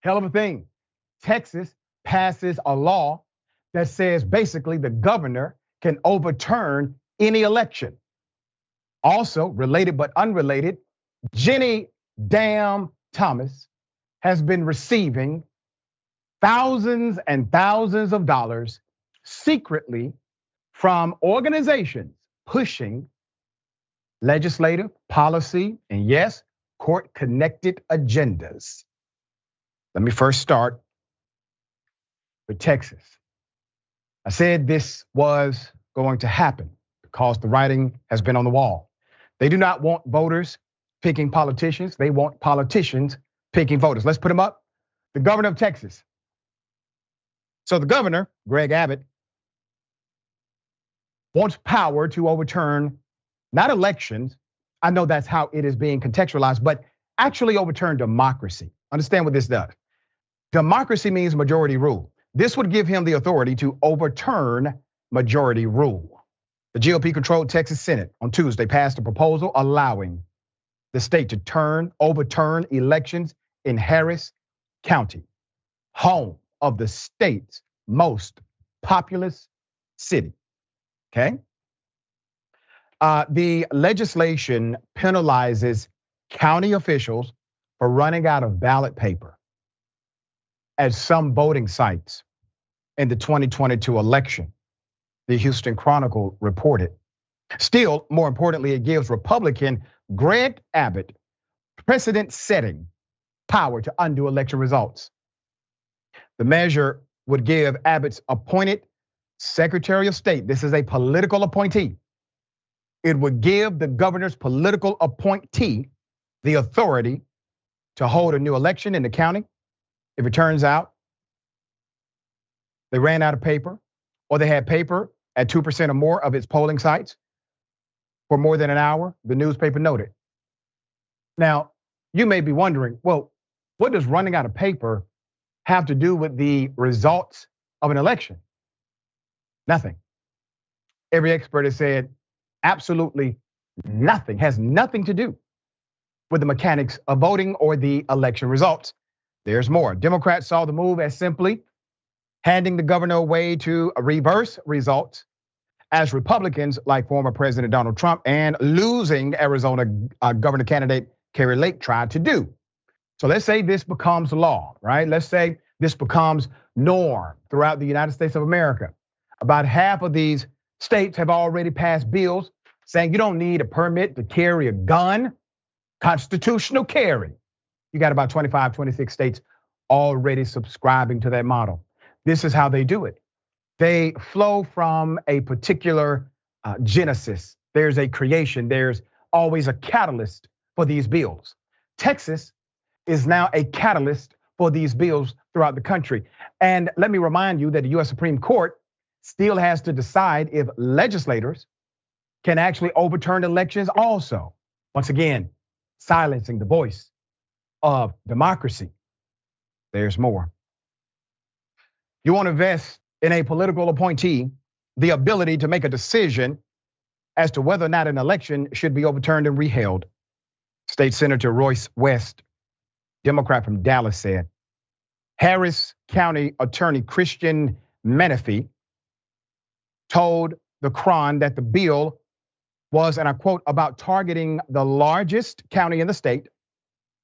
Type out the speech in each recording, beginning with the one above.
Hell of a thing. Texas passes a law that says basically the governor can overturn any election. Also, related but unrelated, Jenny Damn Thomas has been receiving thousands and thousands of dollars secretly from organizations pushing legislative, policy, and yes, court-connected agendas. Let me first start with Texas. I said this was going to happen because the writing has been on the wall. They do not want voters picking politicians. They want politicians picking voters. Let's put them up. The governor of Texas. So the governor, Greg Abbott, wants power to overturn not elections. I know that's how it is being contextualized, but actually overturn democracy. Understand what this does. Democracy means majority rule. This would give him the authority to overturn majority rule. The GOP-controlled Texas Senate on Tuesday passed a proposal allowing the state to overturn elections in Harris County, home of the state's most populous city. Okay. The legislation penalizes county officials for running out of ballot paper at some voting sites in the 2022 election, the Houston Chronicle reported. Still, more importantly, it gives Republican Greg Abbott precedent-setting power to undo election results. The measure would give Abbott's appointed Secretary of State, this is a political appointee, it would give the governor's political appointee the authority to hold a new election in the county if it turns out they ran out of paper or they had paper at 2% or more of its polling sites for more than an hour, the newspaper noted. Now, you may be wondering, well, what does running out of paper have to do with the results of an election? Nothing. Every expert has said absolutely nothing, has nothing to do with the mechanics of voting or the election results. There's more. Democrats saw the move as simply handing the governor away to reverse results, as Republicans like former President Donald Trump and losing Arizona governor candidate Kari Lake tried to do. So let's say this becomes law, right? Let's say this becomes norm throughout the United States of America. About half of these states have already passed bills saying you don't need a permit to carry a gun, constitutional carry. You got about 25, 26 states already subscribing to that model. This is how they do it. They flow from a particular genesis. There's a creation, there's always a catalyst for these bills. Texas is now a catalyst for these bills throughout the country. And let me remind you that the US Supreme Court still has to decide if legislators can actually overturn elections also. Once again, silencing the voice of democracy. There's more. You want to vest in a political appointee the ability to make a decision as to whether or not an election should be overturned and reheld. State Senator Royce West, Democrat from Dallas, said. Harris County Attorney Christian Menefee told the Cron that the bill was, and I quote, about targeting the largest county in the state,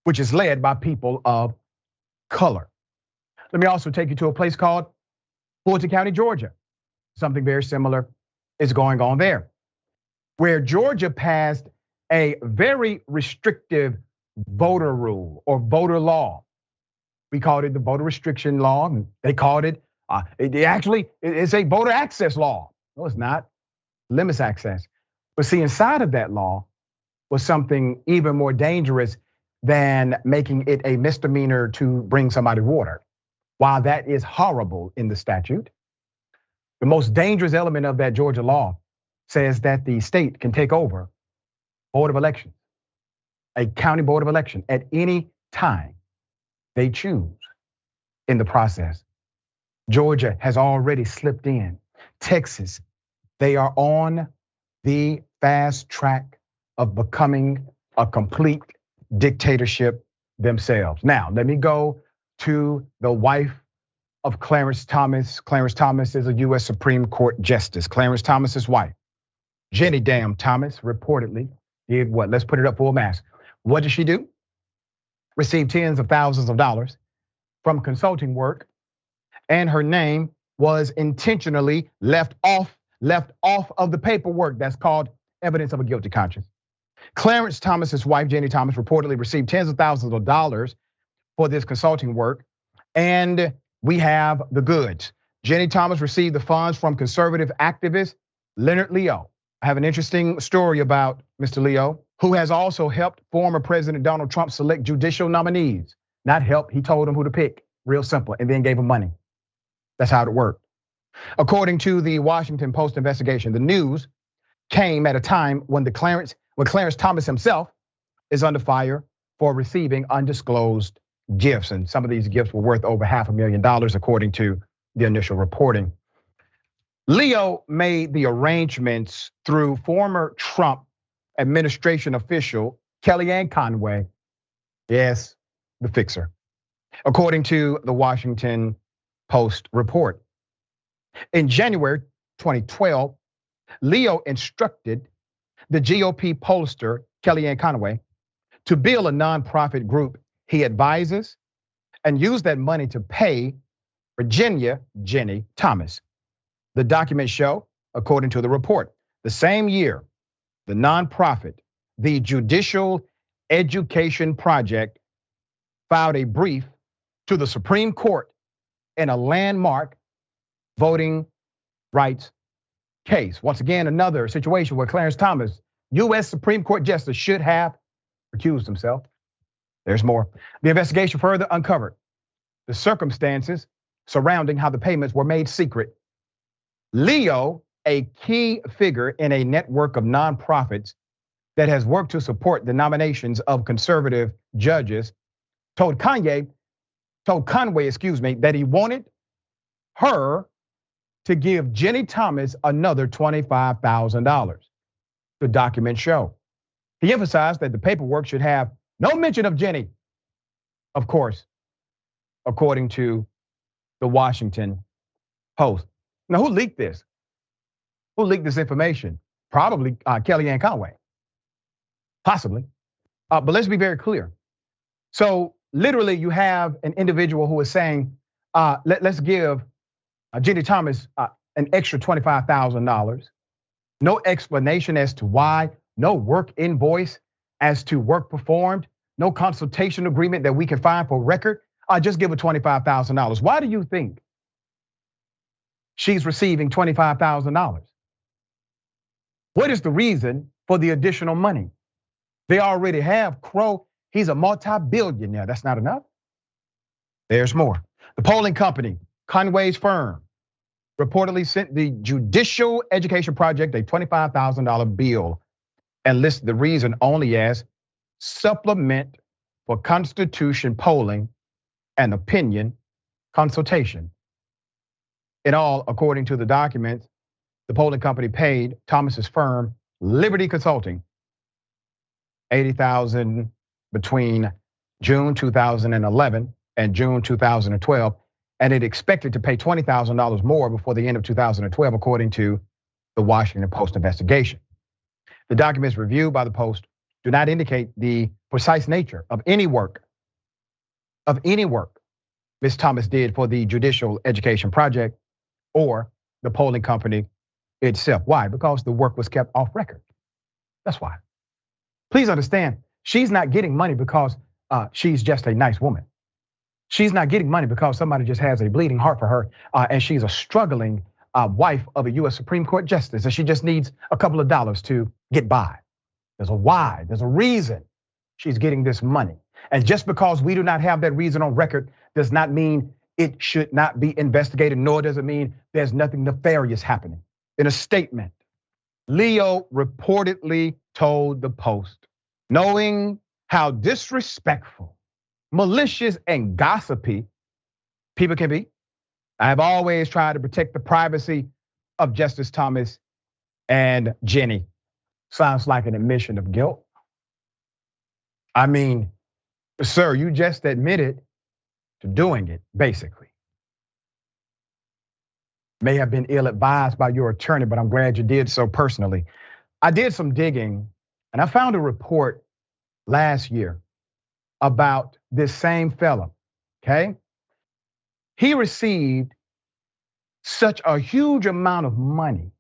which is led by people of color. Let me also take you to a place called Fulton County, Georgia. Something very similar is going on there, where Georgia passed a very restrictive voter rule or voter law. We called it the voter restriction law, and they called it, it's a voter access law. No, it's not. Limits access. But see, inside of that law was something even more dangerous than making it a misdemeanor to bring somebody water. While that is horrible in the statute, the most dangerous element of that Georgia law says that the state can take over Board of Elections, a county board of election at any time they choose in the process. Georgia has already slipped in. Texas, they are on the fast track of becoming a complete dictatorship themselves. Now, let me go to the wife of Clarence Thomas. Clarence Thomas is a U.S. Supreme Court Justice. Clarence Thomas's wife, Jenny Damn Thomas, reportedly did what? Let's put it up full mass. What did she do? Received tens of thousands of dollars from consulting work, and her name was intentionally left off of the paperwork. That's called evidence of a guilty conscience. Clarence Thomas's wife, Jenny Thomas, reportedly received tens of thousands of dollars for this consulting work, and we have the goods. Jenny Thomas received the funds from conservative activist Leonard Leo. I have an interesting story about Mr. Leo, who has also helped former President Donald Trump select judicial nominees. Not help, he told him who to pick, real simple, and then gave him money. That's how it worked. According to the Washington Post investigation, the news came at a time when Clarence Thomas himself is under fire for receiving undisclosed gifts. And some of these gifts were worth over $500,000, according to the initial reporting. Leo made the arrangements through former Trump administration official Kellyanne Conway. Yes, the fixer. According to the Washington Post report. In January 2012, Leo instructed the GOP pollster Kellyanne Conway to build a nonprofit group he advises and use that money to pay Virginia Jenny Thomas. The documents show, according to the report, the same year, the nonprofit, the Judicial Education Project, filed a brief to the Supreme Court in a landmark voting rights case. Once again, another situation where Clarence Thomas, U.S. Supreme Court Justice, should have recused himself. There's more. The investigation further uncovered the circumstances surrounding how the payments were made secret. Leo, a key figure in a network of nonprofits that has worked to support the nominations of conservative judges, told Conway, that he wanted her to give Jenny Thomas another $25,000. The documents show. He emphasized that the paperwork should have no mention of Jenny. Of course, according to the Washington Post. Now, who leaked this? Who leaked this information? Probably Kellyanne Conway. Possibly. But let's be very clear. So literally you have an individual who is saying, let's give Jenny Thomas an extra $25,000. No explanation as to why, no work invoice as to work performed, no consultation agreement that we can find for record. Just give her $25,000. Why do you think she's receiving $25,000? What is the reason for the additional money? They already have Crow. He's a multi-billionaire. That's not enough. There's more. The polling company, Conway's firm, reportedly sent the Judicial Education Project a $25,000 bill and listed the reason only as supplement for constitution polling and opinion consultation. In all, according to the documents, the polling company paid Thomas's firm, Liberty Consulting, $80,000 between June 2011 and June 2012, and it expected to pay $20,000 more before the end of 2012, according to the Washington Post investigation. The documents reviewed by the Post do not indicate the precise nature of any work Ms. Thomas did for the Judicial Education Project or the polling company itself. Why? Because the work was kept off record. That's why. Please understand, she's not getting money because she's just a nice woman. She's not getting money because somebody just has a bleeding heart for her and she's a struggling wife of a U.S. Supreme Court justice and she just needs a couple of dollars to get by. There's a why, there's a reason she's getting this money. And just because we do not have that reason on record does not mean it should not be investigated, nor does it mean there's nothing nefarious happening. In a statement, Leo reportedly told the Post, knowing how disrespectful, malicious, and gossipy people can be, I have always tried to protect the privacy of Justice Thomas and Jenny. Sounds like an admission of guilt. I mean, sir, you just admitted to doing it, basically. May have been ill-advised by your attorney, but I'm glad you did so personally. I did some digging, and I found a report last year about this same fella, okay? He received such a huge amount of money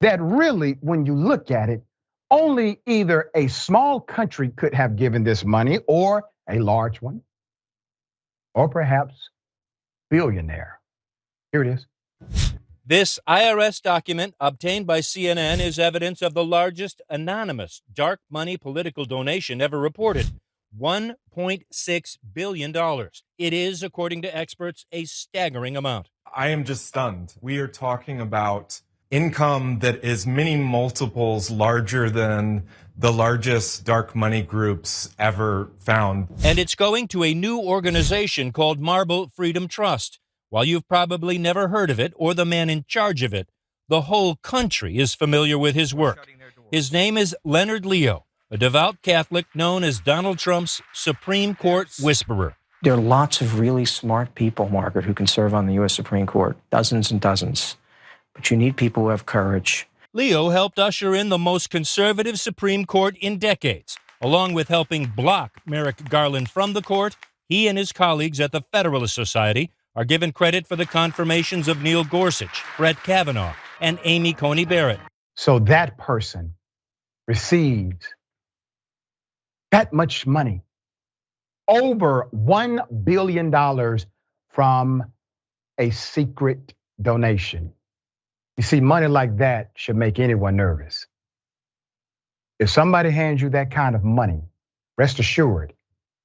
that really, when you look at it, only either a small country could have given this money or a large one, or perhaps billionaire. Here it is. This IRS document obtained by CNN is evidence of the largest anonymous dark money political donation ever reported. $1.6 billion. It is, according to experts, a staggering amount. I am just stunned. We are talking about income that is many multiples larger than the largest dark money groups ever found. And it's going to a new organization called Marble Freedom Trust. While you've probably never heard of it or the man in charge of it, the whole country is familiar with his work. His name is Leonard Leo, a devout Catholic known as Donald Trump's Supreme Court whisperer. There are lots of really smart people, Margaret, who can serve on the U.S. Supreme Court, dozens and dozens. But you need people who have courage. Leo helped usher in the most conservative Supreme Court in decades. Along with helping block Merrick Garland from the court, he and his colleagues at the Federalist Society are given credit for the confirmations of Neil Gorsuch, Brett Kavanaugh, and Amy Coney Barrett. So that person received that much money, over $1 billion from a secret donation. You see, money like that should make anyone nervous. If somebody hands you that kind of money, rest assured,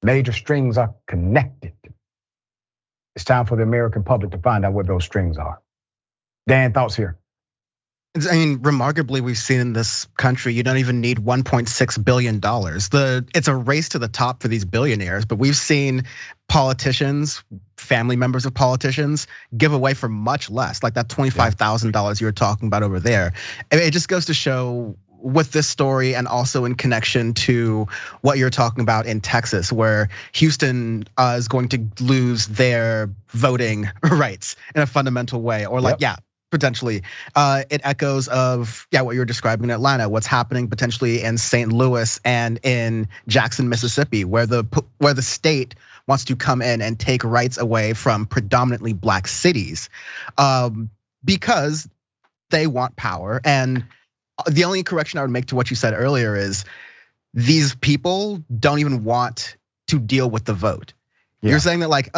major strings are connected. It's time for the American public to find out what those strings are. Dan, thoughts here? I mean, remarkably, we've seen in this country, you don't even need $1.6 billion. It's a race to the top for these billionaires, but we've seen politicians, family members of politicians, give away for much less, like that $25,000 you were talking about over there. It just goes to show with this story and also in connection to what you're talking about in Texas, where Houston is going to lose their voting rights in a fundamental way, or like, potentially. It echoes of, what you're describing in Atlanta, what's happening potentially in St. Louis and in Jackson, Mississippi, where the state wants to come in and take rights away from predominantly black cities because they want power. And the only correction I would make to what you said earlier is these people don't even want to deal with the vote. You're saying that like,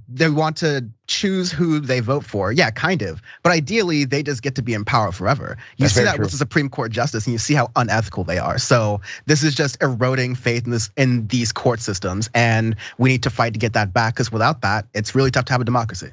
they want to choose who they vote for. Yeah, kind of. But ideally, they just get to be in power forever. You see that with the Supreme Court justice, and you see how unethical they are. So this is just eroding faith in these court systems, and we need to fight to get that back, because without that, it's really tough to have a democracy.